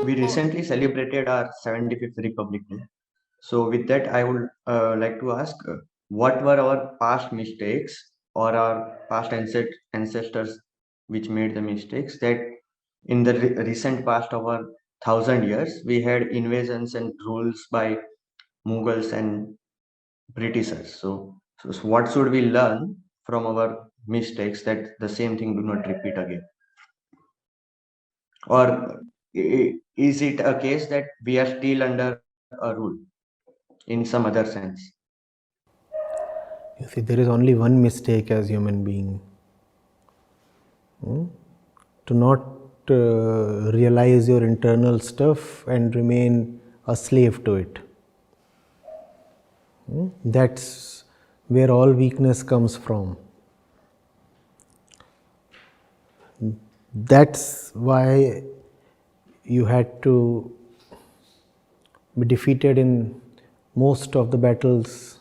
we recently celebrated our 75th Republic Day. So, with that, I would like to ask what were our past mistakes or our past ancestors which made the mistakes that in the recent past of our 1000 years we had invasions and rules by Mughals and Britishers. So, what should we learn from our mistakes that the same thing do not repeat again? Or is it a case that we are still under a rule in some other sense? You see, there is only one mistake as human being, to not realize your internal stuff and remain a slave to it. That's where all weakness comes from. That's why you had to be defeated in most of the battles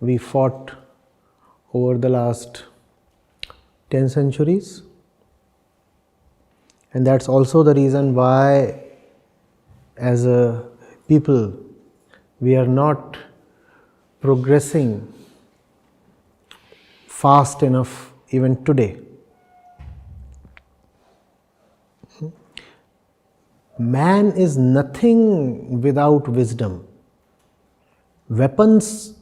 we fought over the last 10 centuries. And that's also the reason why, as a people, we are not progressing fast enough even today. Man is nothing without wisdom. Weapons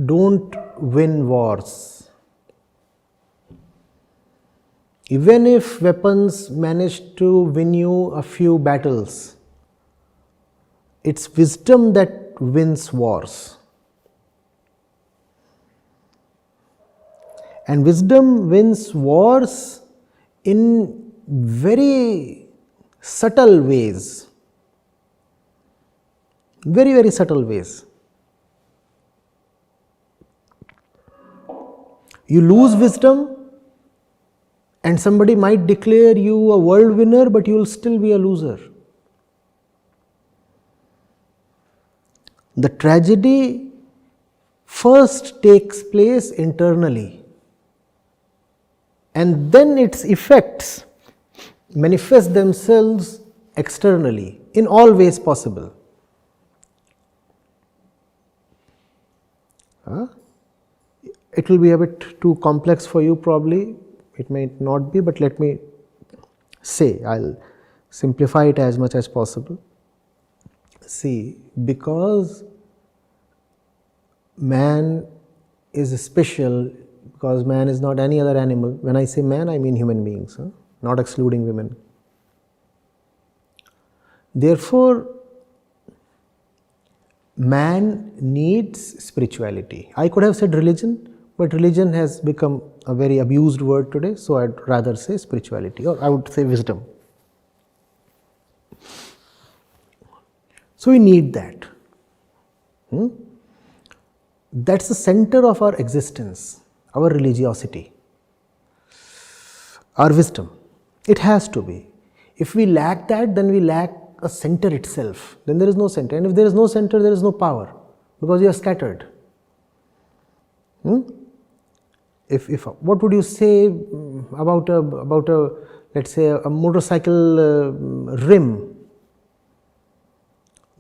don't win wars. Even if weapons manage to win you a few battles, it's wisdom that wins wars. And wisdom wins wars in very subtle ways. Very, very subtle ways. You lose wisdom, and somebody might declare you a world winner, but you will still be a loser. The tragedy first takes place internally, and then its effects manifest themselves externally in all ways possible. It will be a bit too complex for you probably, it may not be, but let me say, I'll simplify it as much as possible. See, because man is special, because man is not any other animal. When I say man, I mean human beings, not excluding women. Therefore, man needs spirituality. I could have said religion, but religion has become a very abused word today, so I'd rather say spirituality, or I would say wisdom. So we need that. That's the center of our existence, our religiosity, our wisdom. It has to be. If we lack that, then we lack a center itself. Then there is no center. And if there is no center, there is no power, because you are scattered. If what would you say about a let's say a motorcycle rim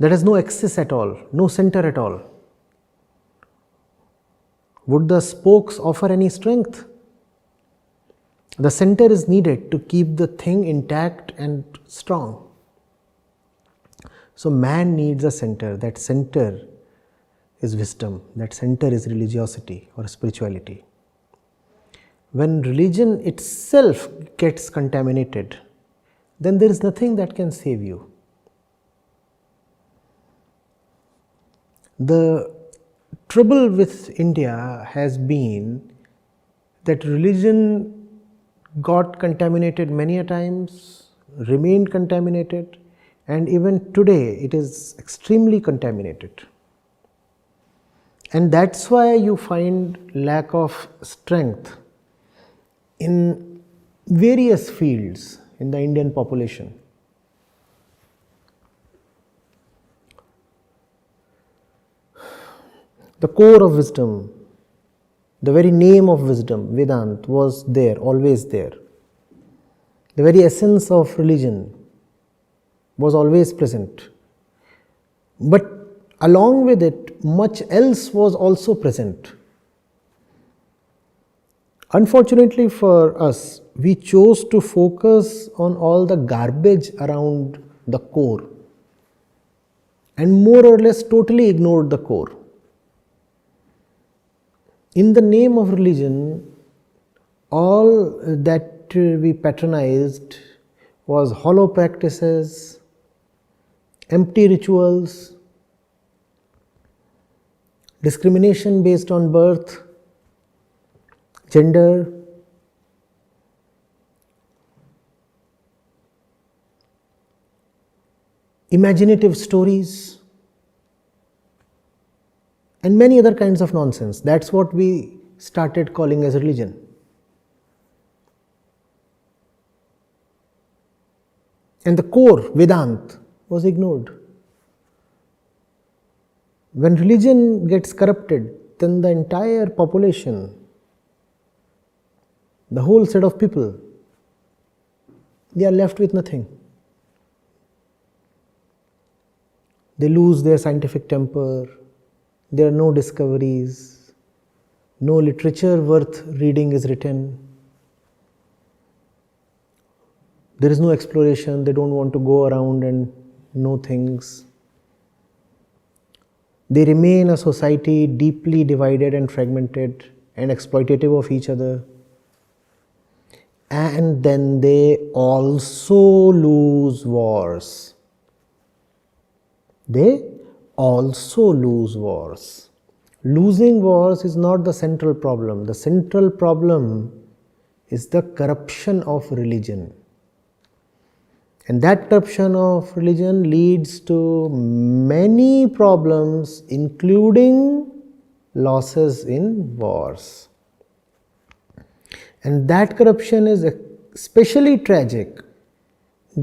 that has no axis at all, no center at all? Would the spokes offer any strength? The center is needed to keep the thing intact and strong. So man needs a center. That center is wisdom. That center is religiosity or spirituality. When religion itself gets contaminated, then there is nothing that can save you. The trouble with India has been that religion got contaminated many a times, remained contaminated, and even today it is extremely contaminated. And that's why you find lack of strength in various fields in the Indian population. The core of wisdom, the very name of wisdom, Vedant, was there, always there. The very essence of religion was always present. But along with it, much else was also present. Unfortunately for us, we chose to focus on all the garbage around the core and more or less totally ignored the core. In the name of religion, all that we patronized was hollow practices, empty rituals, discrimination based on birth, gender, imaginative stories, and many other kinds of nonsense. That's what we started calling as religion. And the core, Vedant, was ignored. When religion gets corrupted, then the entire population, the whole set of people, they are left with nothing. They lose their scientific temper, there are no discoveries, no literature worth reading is written, there is no exploration, they don't want to go around and know things. They remain a society deeply divided and fragmented and exploitative of each other. And then they also lose wars. They also lose wars. Losing wars is not the central problem. The central problem is the corruption of religion. And that corruption of religion leads to many problems, including losses in wars. And that corruption is especially tragic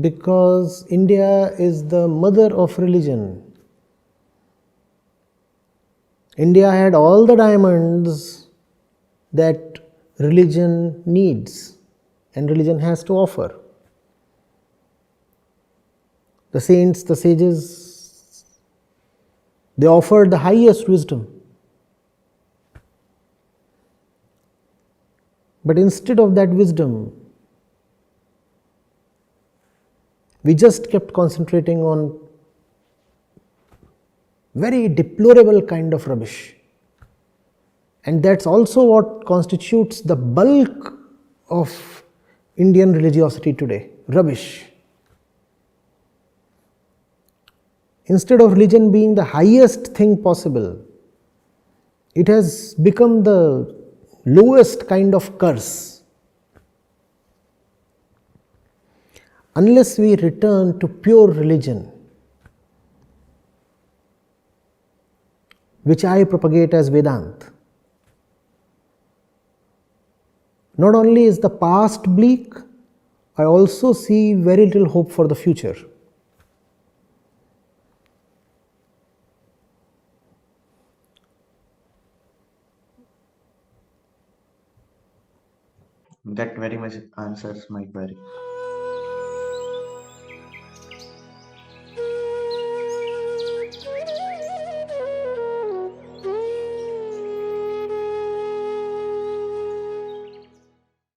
because India is the mother of religion. India had all the diamonds that religion needs and religion has to offer. The saints, the sages, they offered the highest wisdom. But instead of that wisdom, we just kept concentrating on very deplorable kind of rubbish. And that's also what constitutes the bulk of Indian religiosity today, rubbish. Instead of religion being the highest thing possible, it has become the lowest kind of curse. Unless we return to pure religion, which I propagate as Vedanta, not only is the past bleak, I also see very little hope for the future. That very much answers my query.